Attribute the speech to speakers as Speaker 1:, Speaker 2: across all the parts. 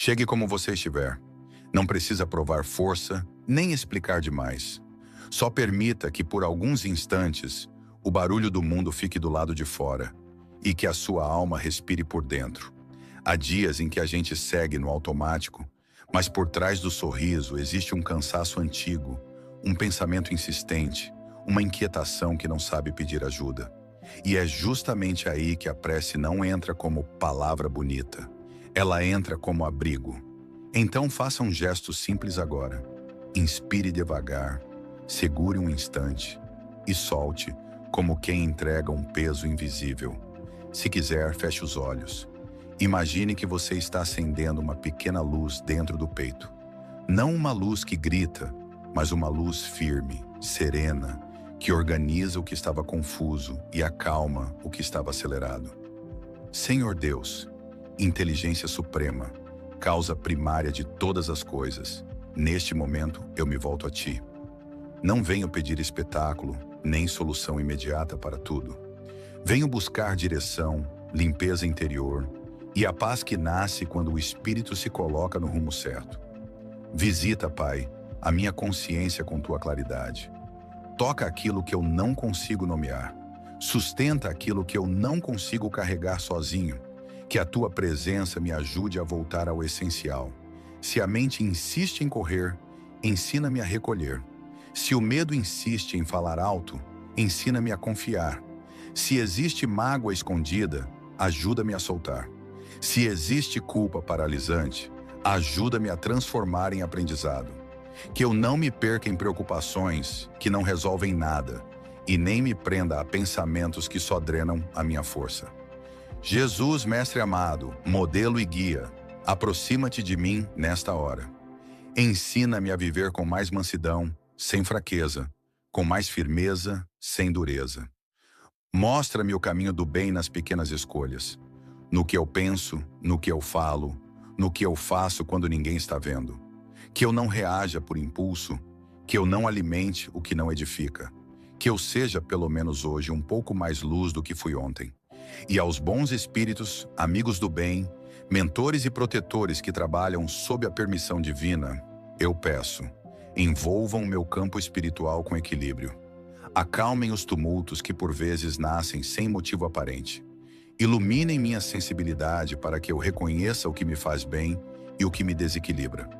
Speaker 1: Chegue como você estiver. Não precisa provar força, nem explicar demais. Só permita que por alguns instantes o barulho do mundo fique do lado de fora e que a sua alma respire por dentro. Há dias em que a gente segue no automático, mas por trás do sorriso existe um cansaço antigo, um pensamento insistente, uma inquietação que não sabe pedir ajuda. E é justamente aí que a prece não entra como palavra bonita. Ela entra como abrigo. Então faça um gesto simples agora. Inspire devagar, segure um instante e solte, como quem entrega um peso invisível. Se quiser, feche os olhos. Imagine que você está acendendo uma pequena luz dentro do peito. Não uma luz que grita, mas uma luz firme, serena, que organiza o que estava confuso e acalma o que estava acelerado. Senhor Deus, inteligência suprema, causa primária de todas as coisas, neste momento eu me volto a Ti. Não venho pedir espetáculo, nem solução imediata para tudo. Venho buscar direção, limpeza interior e a paz que nasce quando o espírito se coloca no rumo certo. Visita, Pai, a minha consciência com Tua claridade. Toca aquilo que eu não consigo nomear. Sustenta aquilo que eu não consigo carregar sozinho. Que a Tua presença me ajude a voltar ao essencial. Se a mente insiste em correr, ensina-me a recolher. Se o medo insiste em falar alto, ensina-me a confiar. Se existe mágoa escondida, ajuda-me a soltar. Se existe culpa paralisante, ajuda-me a transformar em aprendizado. Que eu não me perca em preocupações que não resolvem nada e nem me prenda a pensamentos que só drenam a minha força. Jesus, Mestre amado, modelo e guia, aproxima-te de mim nesta hora. Ensina-me a viver com mais mansidão, sem fraqueza, com mais firmeza, sem dureza. Mostra-me o caminho do bem nas pequenas escolhas, no que eu penso, no que eu falo, no que eu faço quando ninguém está vendo. Que eu não reaja por impulso, que eu não alimente o que não edifica, que eu seja pelo menos hoje um pouco mais luz do que fui ontem. E aos bons espíritos, amigos do bem, mentores e protetores que trabalham sob a permissão divina, eu peço, envolvam meu campo espiritual com equilíbrio. Acalmem os tumultos que por vezes nascem sem motivo aparente. Iluminem minha sensibilidade para que eu reconheça o que me faz bem e o que me desequilibra.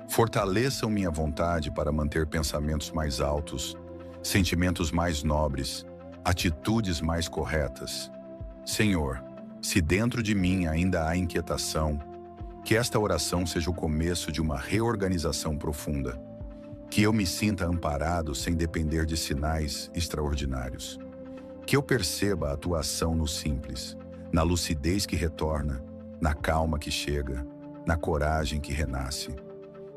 Speaker 1: Fortaleçam minha vontade para manter pensamentos mais altos, sentimentos mais nobres, atitudes mais corretas. Senhor, se dentro de mim ainda há inquietação, que esta oração seja o começo de uma reorganização profunda. Que eu me sinta amparado sem depender de sinais extraordinários. Que eu perceba a Tua ação no simples, na lucidez que retorna, na calma que chega, na coragem que renasce.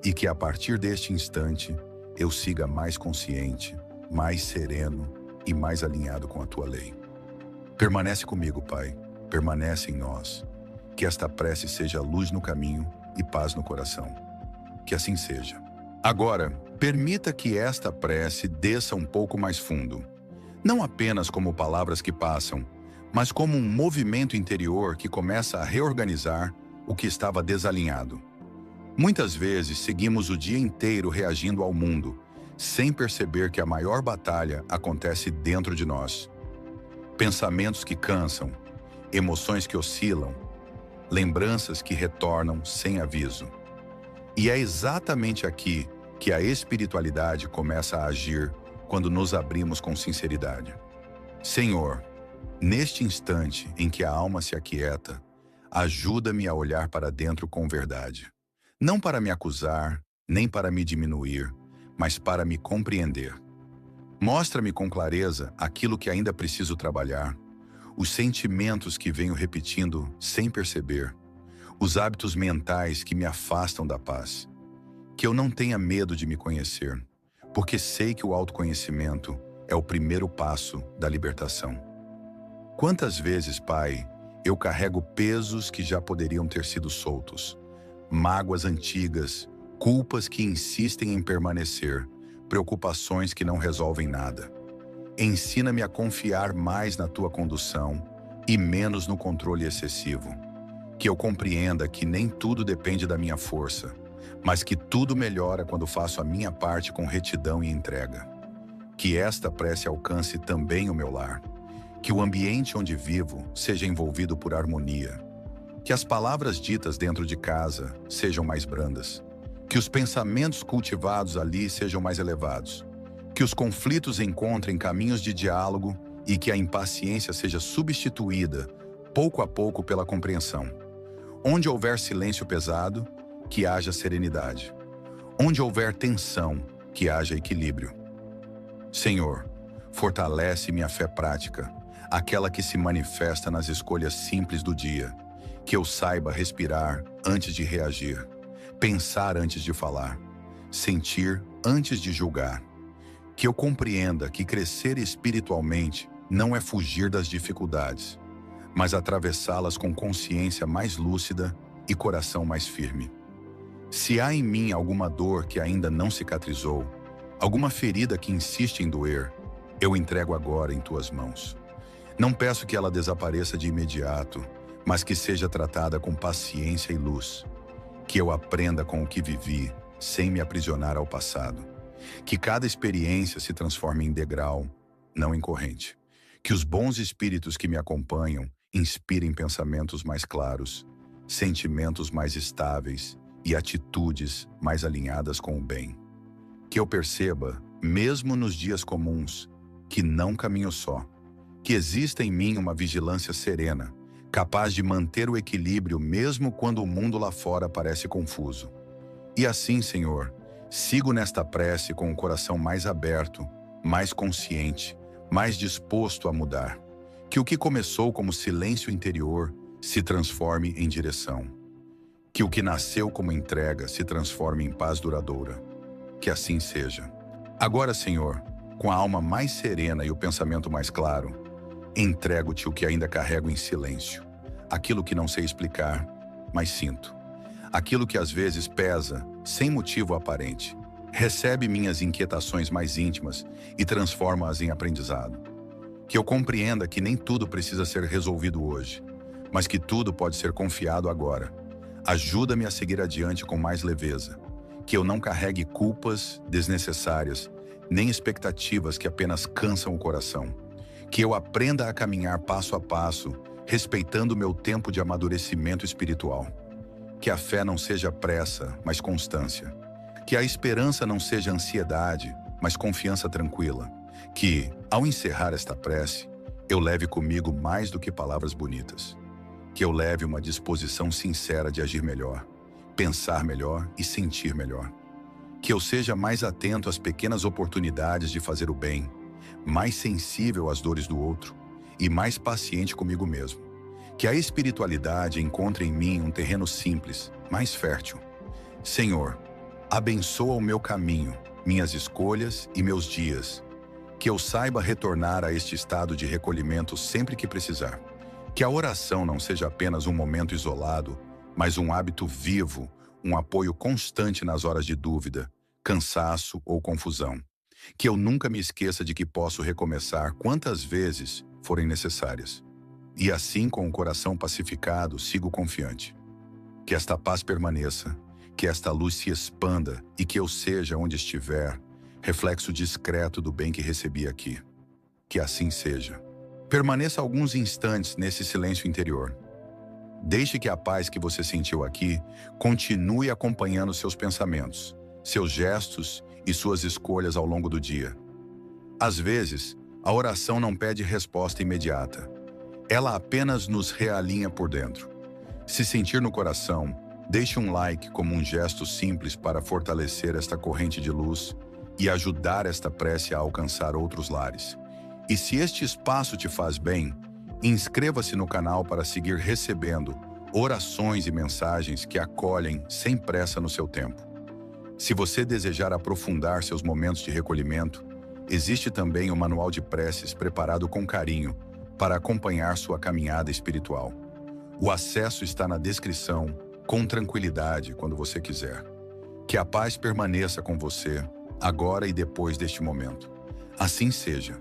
Speaker 1: E que a partir deste instante eu siga mais consciente, mais sereno e mais alinhado com a Tua lei. Permanece comigo, Pai, permanece em nós. Que esta prece seja luz no caminho e paz no coração. Que assim seja. Agora, permita que esta prece desça um pouco mais fundo. Não apenas como palavras que passam, mas como um movimento interior que começa a reorganizar o que estava desalinhado. Muitas vezes seguimos o dia inteiro reagindo ao mundo, sem perceber que a maior batalha acontece dentro de nós. Pensamentos que cansam, emoções que oscilam, lembranças que retornam sem aviso. E é exatamente aqui que a espiritualidade começa a agir quando nos abrimos com sinceridade. Senhor, neste instante em que a alma se aquieta, ajuda-me a olhar para dentro com verdade. Não para me acusar, nem para me diminuir, mas para me compreender. Mostra-me com clareza aquilo que ainda preciso trabalhar, os sentimentos que venho repetindo sem perceber, os hábitos mentais que me afastam da paz. Que eu não tenha medo de me conhecer, porque sei que o autoconhecimento é o primeiro passo da libertação. Quantas vezes, Pai, eu carrego pesos que já poderiam ter sido soltos, mágoas antigas, culpas que insistem em permanecer, preocupações que não resolvem nada. Ensina-me a confiar mais na Tua condução e menos no controle excessivo. Que eu compreenda que nem tudo depende da minha força, mas que tudo melhora quando faço a minha parte com retidão e entrega. Que esta prece alcance também o meu lar. Que o ambiente onde vivo seja envolvido por harmonia. Que as palavras ditas dentro de casa sejam mais brandas. Que os pensamentos cultivados ali sejam mais elevados. Que os conflitos encontrem caminhos de diálogo e que a impaciência seja substituída, pouco a pouco, pela compreensão. Onde houver silêncio pesado, que haja serenidade. Onde houver tensão, que haja equilíbrio. Senhor, fortalece minha fé prática, aquela que se manifesta nas escolhas simples do dia. Que eu saiba respirar antes de reagir, pensar antes de falar, sentir antes de julgar. Que eu compreenda que crescer espiritualmente não é fugir das dificuldades, mas atravessá-las com consciência mais lúcida e coração mais firme. Se há em mim alguma dor que ainda não cicatrizou, alguma ferida que insiste em doer, eu entrego agora em tuas mãos. Não peço que ela desapareça de imediato, mas que seja tratada com paciência e luz. Que eu aprenda com o que vivi, sem me aprisionar ao passado. Que cada experiência se transforme em degrau, não em corrente. Que os bons espíritos que me acompanham inspirem pensamentos mais claros, sentimentos mais estáveis e atitudes mais alinhadas com o bem. Que eu perceba, mesmo nos dias comuns, que não caminho só. Que exista em mim uma vigilância serena, capaz de manter o equilíbrio mesmo quando o mundo lá fora parece confuso. E assim, Senhor, sigo nesta prece com o coração mais aberto, mais consciente, mais disposto a mudar. Que o que começou como silêncio interior se transforme em direção. Que o que nasceu como entrega se transforme em paz duradoura. Que assim seja. Agora, Senhor, com a alma mais serena e o pensamento mais claro, entrego-te o que ainda carrego em silêncio. Aquilo que não sei explicar, mas sinto. Aquilo que às vezes pesa, sem motivo aparente. Recebe minhas inquietações mais íntimas e transforma-as em aprendizado. Que eu compreenda que nem tudo precisa ser resolvido hoje, mas que tudo pode ser confiado agora. Ajuda-me a seguir adiante com mais leveza. Que eu não carregue culpas desnecessárias, nem expectativas que apenas cansam o coração. Que eu aprenda a caminhar passo a passo, respeitando o meu tempo de amadurecimento espiritual. Que a fé não seja pressa, mas constância. Que a esperança não seja ansiedade, mas confiança tranquila. Que, ao encerrar esta prece, eu leve comigo mais do que palavras bonitas. Que eu leve uma disposição sincera de agir melhor, pensar melhor e sentir melhor. Que eu seja mais atento às pequenas oportunidades de fazer o bem, mais sensível às dores do outro e mais paciente comigo mesmo. Que a espiritualidade encontre em mim um terreno simples, mais fértil. Senhor, abençoa o meu caminho, minhas escolhas e meus dias. Que eu saiba retornar a este estado de recolhimento sempre que precisar. Que a oração não seja apenas um momento isolado, mas um hábito vivo, um apoio constante nas horas de dúvida, cansaço ou confusão. Que eu nunca me esqueça de que posso recomeçar quantas vezes forem necessárias. E assim, com o coração pacificado, sigo confiante. Que esta paz permaneça, que esta luz se expanda e que eu seja, onde estiver, reflexo discreto do bem que recebi aqui. Que assim seja. Permaneça alguns instantes nesse silêncio interior. Deixe que a paz que você sentiu aqui continue acompanhando seus pensamentos, seus gestos e suas escolhas ao longo do dia. Às vezes, a oração não pede resposta imediata. Ela apenas nos realinha por dentro. Se sentir no coração, deixe um like como um gesto simples para fortalecer esta corrente de luz e ajudar esta prece a alcançar outros lares. E se este espaço te faz bem, inscreva-se no canal para seguir recebendo orações e mensagens que acolhem sem pressa no seu tempo. Se você desejar aprofundar seus momentos de recolhimento, existe também um manual de preces preparado com carinho para acompanhar sua caminhada espiritual. O acesso está na descrição, com tranquilidade, quando você quiser. Que a paz permaneça com você, agora e depois deste momento. Assim seja.